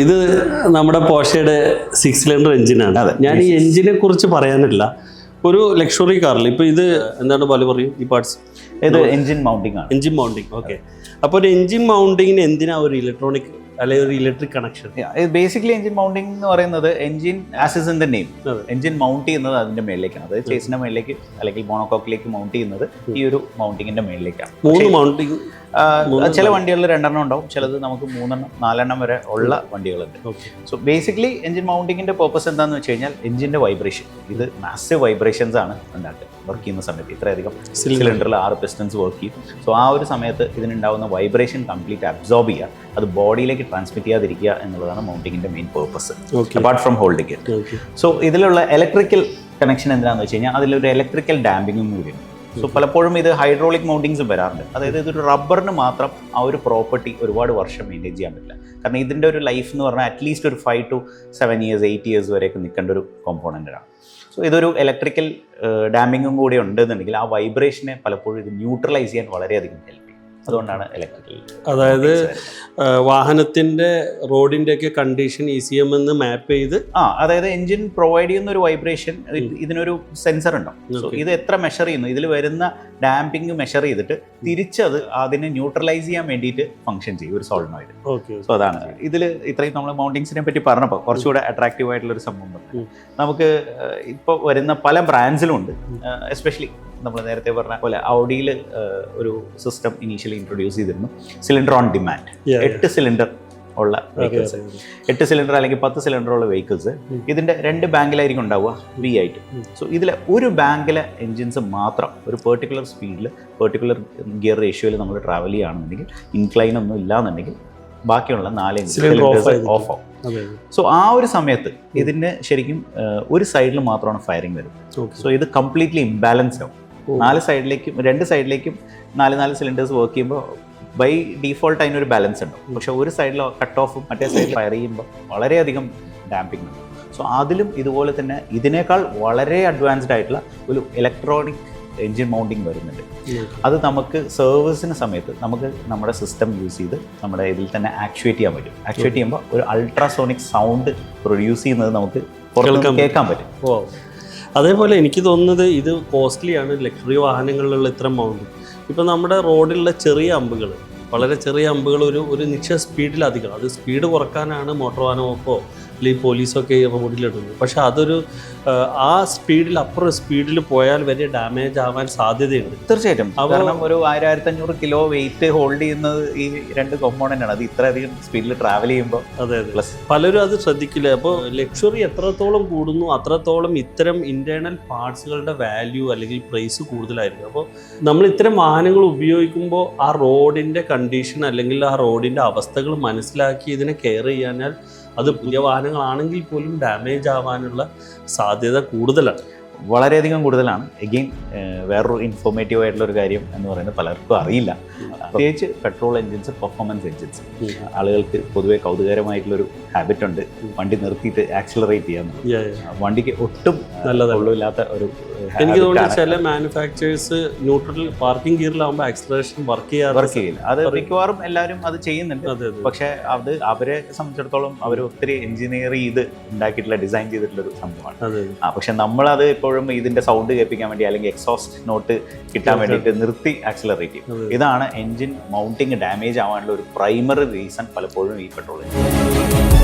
ഇത് നമ്മുടെ പോർഷയുടെ 6 സിലിണ്ടർ എഞ്ചിനാണ്. ഞാൻ ഈ എഞ്ചിനെ കുറിച്ച് പറയാനില്ല. ഒരു ലക്ഷറി കാറിൽ ഇപ്പോൾ ഇത് എന്താണ് പറയും ഈ പാർട്സ്, ഇത് എഞ്ചിൻ മൗണ്ടിങ് ആണ്. Engine mounting. ഓക്കെ. അപ്പോൾ ഒരു എഞ്ചിൻ മൗണ്ടിങ്ങിന് എന്തിനാ ഒരു ഇലക്ട്രോണിക് അല്ലെങ്കിൽ ഒരു electric connection? Basically engine mounting എന്ന് പറയുന്നത് engine as is in the name, engine mount ചെയ്യുന്നത് അതിന്റെ മേളിലേക്കാണ്. അതായത് ചേസിന്റെ മേളിലേക്ക് അല്ലെങ്കിൽ മോണോകോക്കിലേക്ക് മൗണ്ട് ചെയ്യുന്നത് ഈ ഒരു മൗണ്ടിങ്ങിന്റെ മേളിലേക്കാണ്. 3 മൗണ്ടിങ് ചില വണ്ടികളിൽ 2 ഉണ്ടാവും, ചിലത് നമുക്ക് 3 4 വരെ ഉള്ള വണ്ടികളുണ്ട്. സോ ബേസിക്കലി എഞ്ചിൻ മൗണ്ടിങ്ങിന്റെ പർപ്പസ് എന്താണെന്ന് വെച്ച് കഴിഞ്ഞാൽ എഞ്ചിന്റെ വൈബ്രേഷൻ, ഇത് മാസീവ് വൈബ്രേഷൻസ് ആണ് ഉണ്ടാക്കുക വർക്ക് ചെയ്യുന്ന സമയത്ത്. ഇത്രയധികം സിലിണ്ടറിൽ 6 പിസ്റ്റൻസ് വർക്ക് ചെയ്യും. സോ ആ ഒരു സമയത്ത് ഇതിനുണ്ടാവുന്ന വൈബ്രേഷൻ കംപ്ലീറ്റ് അബ്സോർബ് ചെയ്യുക, അത് ബോഡിയിലേക്ക് ട്രാൻസ്മിറ്റ് ചെയ്യാതിരിക്കുക എന്നുള്ളതാണ് മൗണ്ടിങ്ങിന്റെ main purpose, apart from holding it. So ഇതിലുള്ള ഇലക്ട്രിക്കൽ കണക്ഷൻ എന്താണെന്ന് വെച്ച് കഴിഞ്ഞാൽ അതിലൊരു ഇലക്ട്രിക്കൽ ഡാമ്പിങ്ങും കൂടിയുണ്ട്. സോ പലപ്പോഴും ഇത് ഹൈഡ്രോളിക് മൗണ്ടിങ്സും വരാറുണ്ട്. അതായത് ഇതൊരു റബ്ബറിന് മാത്രം ആ ഒരു പ്രോപ്പർട്ടി ഒരുപാട് വർഷം മെയിൻറ്റെയിൻ ചെയ്യാൻ പറ്റില്ല. കാരണം ഇതിൻ്റെ ഒരു ലൈഫ് എന്ന് പറഞ്ഞാൽ അറ്റ്ലീസ്റ്റ് ഒരു 5 to 7 years 8 years വരെയൊക്കെ നിൽക്കേണ്ട ഒരു കോമ്പോണൻ്റാണ്. സോ ഇതൊരു ഇലക്ട്രിക്കൽ ഡാമിങ്ങും കൂടി ഉണ്ടെന്നുണ്ടെങ്കിൽ ആ വൈബ്രേഷനെ പലപ്പോഴും ഇത് ന്യൂട്രലൈസ് ചെയ്യാൻ വളരെയധികം ഹെൽപ്പ് ചെയ്യും. അതുകൊണ്ടാണ് ഇലക്ട്രിക്കൽ. അതായത് വാഹനത്തിന്റെ റോഡിന്റെ ഒക്കെ കണ്ടീഷൻ ECM എന്ന് മാപ്പ് ചെയ്ത് അതായത് എഞ്ചിൻ പ്രൊവൈഡ് ചെയ്യുന്ന ഒരു വൈബ്രേഷൻ, ഇതിനൊരു സെൻസർ ഉണ്ടാവും. സോ ഇത് എത്ര മെഷർ ചെയ്യുന്നു, ഇതിൽ വരുന്ന ഡാമ്പിങ് മെഷർ ചെയ്തിട്ട് തിരിച്ചത് അതിനെ ന്യൂട്രലൈസ് ചെയ്യാൻ വേണ്ടിയിട്ട് ഫംഗ്ഷൻ ചെയ്യും ഒരു സോളിനോയിഡ്. സോ അതാണ് ഇതിൽ ഇത്രയും നമ്മൾ മൗണ്ടിങ്സിനെ പറ്റി പറഞ്ഞപ്പോൾ കുറച്ചുകൂടെ അട്രാക്റ്റീവ് ആയിട്ടുള്ള ഒരു സംഭവം നമുക്ക് ഇപ്പോൾ വരുന്ന പല ബ്രാൻഡ്സിലും ഉണ്ട്. എസ്പെഷ്യലി നമ്മൾ നേരത്തെ പറഞ്ഞ പോലെ ഔഡിയിൽ ഒരു സിസ്റ്റം ഇനീഷ്യലി ഇൻട്രൊഡ്യൂസ് ചെയ്തിരുന്നു, സിലിണ്ടർ ഓൺ ഡിമാൻഡ്. 8 സിലിണ്ടർ ഉള്ള വെഹിക്കിൾസ്, 8 സിലിണ്ടർ അല്ലെങ്കിൽ 10 സിലിണ്ടർ ഉള്ള വെഹിക്കിൾസ് ഇതിൻ്റെ 2 ബാങ്കിലായിരിക്കും ഉണ്ടാവുക, V ആയിട്ട്. സോ ഇതിലെ ഒരു ബാങ്കിലെ എൻജിൻസ് മാത്രം ഒരു പെർട്ടിക്കുലർ സ്പീഡിൽ പെർട്ടിക്കുലർ ഗിയർ റേഷ്യോയിൽ നമ്മൾ ട്രാവൽ ചെയ്യുകയാണെന്നുണ്ടെങ്കിൽ, ഇൻക്ലൈൻ ഒന്നും ഇല്ലാന്നുണ്ടെങ്കിൽ ബാക്കിയുള്ള 4 സിലിണ്ടേഴ്സ് ഓഫ് ആവും. സോ ആ ഒരു സമയത്ത് ഇതിന് ശരിക്കും ഒരു സൈഡിൽ മാത്രമാണ് ഫയറിംഗ് വരുന്നത്. സോ ഇത് കംപ്ലീറ്റ്ലി ഇംബാലൻസ്ഡ് ആവും. 2 സൈഡിലേക്കും 4 സിലിണ്ടേഴ്സ് വർക്ക് ചെയ്യുമ്പോൾ ബൈ ഡീഫോൾട്ട് അതിനൊരു ബാലൻസ് ഉണ്ടാവും. പക്ഷെ ഒരു സൈഡിൽ കട്ട് ഓഫും മറ്റേ സൈഡിൽ ഫയർ ചെയ്യുമ്പോൾ വളരെയധികം ഡാമ്പിംഗ് ഉണ്ട്. സോ അതിലും ഇതുപോലെ തന്നെ ഇതിനേക്കാൾ വളരെ അഡ്വാൻസ്ഡ് ആയിട്ടുള്ള ഒരു ഇലക്ട്രോണിക് എഞ്ചിൻ മൗണ്ടിങ് വരുന്നുണ്ട്. അത് നമുക്ക് സർവീസിന് സമയത്ത് നമുക്ക് നമ്മുടെ സിസ്റ്റം യൂസ് ചെയ്ത് നമ്മുടെ ഇതിൽ തന്നെ ആക്ച്വേറ്റ് ചെയ്യാൻ പറ്റും. ആക്ച്വേറ്റ് ചെയ്യുമ്പോൾ ഒരു അൾട്രാസോണിക് സൗണ്ട് പ്രൊഡ്യൂസ് ചെയ്യുന്നത് നമുക്ക് കേൾക്കാൻ പറ്റും. അതേപോലെ എനിക്ക് തോന്നുന്നത് ഇത് കോസ്റ്റ്ലിയാണ് ലക്ഷറി വാഹനങ്ങളിലുള്ള ഇത്തരം മൗണ്ട്. ഇപ്പം നമ്മുടെ റോഡിലുള്ള ചെറിയ അമ്പുകൾ, വളരെ ചെറിയ അമ്പുകൾ ഒരു നിശ്ചയ സ്പീഡിലധികം, അത് സ്പീഡ് കുറക്കാനാണ് മോട്ടോർ വാഹന വകുപ്പോ അല്ലെങ്കിൽ പോലീസൊക്കെ ഈ റോഡിലിടുന്നത്. പക്ഷെ അതൊരു ആ സ്പീഡിൽ അപ്പുറം സ്പീഡിൽ പോയാൽ വലിയ ഡാമേജ് ആവാൻ സാധ്യതയുണ്ട്. തീർച്ചയായിട്ടും. കാരണം ഒരു 1000-1500 കിലോ വെയിറ്റ് ഹോൾഡ് ചെയ്യുന്നത് ഈ 2 കോമ്പോണൻ്റ് ആണ്. അത് ഇത്രയധികം സ്പീഡിൽ ട്രാവൽ ചെയ്യുമ്പോൾ പ്ലസ് പലരും അത് ശ്രദ്ധിക്കില്ല. അപ്പോൾ ലക്ഷറി എത്രത്തോളം കൂടുന്നു അത്രത്തോളം ഇത്തരം ഇന്റേണൽ പാർട്സുകളുടെ വാല്യൂ അല്ലെങ്കിൽ പ്രൈസ് കൂടുതലായിരിക്കും. അപ്പോൾ നമ്മൾ ഇത്തരം വാഹനങ്ങൾ ഉപയോഗിക്കുമ്പോൾ ആ റോഡിൻ്റെ കണ്ടീഷൻ അല്ലെങ്കിൽ ആ റോഡിൻ്റെ അവസ്ഥകൾ മനസ്സിലാക്കി ഇതിനെ കെയർ ചെയ്യാനാൽ അത് പുതിയ വാഹനങ്ങളാണെങ്കിൽ പോലും ഡാമേജ് ആവാനുള്ള സാധ്യത കൂടുതലാണ്, വളരെയധികം കൂടുതലാണ്. എഗെയിൻ വേറൊരു ഇൻഫോർമേറ്റീവ് ആയിട്ടുള്ള ഒരു കാര്യം എന്ന് പറയുന്നത് പലർക്കും അറിയില്ല. പ്രത്യേകിച്ച് പെട്രോൾ എൻജിൻസ്, പെർഫോമൻസ് എൻജിൻസ്, ആളുകൾക്ക് പൊതുവെ കൗതുകരമായിട്ടുള്ളൊരു ഹാബിറ്റ് ഉണ്ട്, വണ്ടി നിർത്തിയിട്ട് ആക്സിലറേറ്റ് ചെയ്യാൻ. വണ്ടിക്ക് ഒട്ടും നല്ലതല്ലാത്ത ഒരു എനിക്ക് തോന്നുന്നു ചില മാനുഫാക്ചേഴ്സ് ന്യൂട്രൽ പാർക്കിംഗ് ഗിയറിലാവുമ്പോൾ ആക്സിലറേഷൻ വർക്ക് ചെയ്യില്ല. അത് മിക്കവാറും എല്ലാവരും അത് ചെയ്യുന്നുണ്ട്. പക്ഷെ അത് അവരെ സംബന്ധിച്ചിടത്തോളം അവർ ഒത്തിരി എഞ്ചിനീയർ ചെയ്ത് ഉണ്ടാക്കിയിട്ടുള്ള ഡിസൈൻ ചെയ്തിട്ടുള്ള ഒരു സംഭവമാണ്. പക്ഷെ നമ്മളത് എപ്പോഴും ഇതിന്റെ സൗണ്ട് കേൾപ്പിക്കാൻ വേണ്ടി അല്ലെങ്കിൽ എക്സോസ്റ്റ് നോട്ട് കിട്ടാൻ വേണ്ടിയിട്ട് നിർത്തി ആക്സിലറേറ്റ് ചെയ്യും. ഇതാണ് എഞ്ചിൻ മൗണ്ടിങ് ഡാമേജ് ആവാനുള്ള ഒരു പ്രൈമറി റീസൺ പലപ്പോഴും ഈ പെട്രോൾ എഞ്ചിൻ.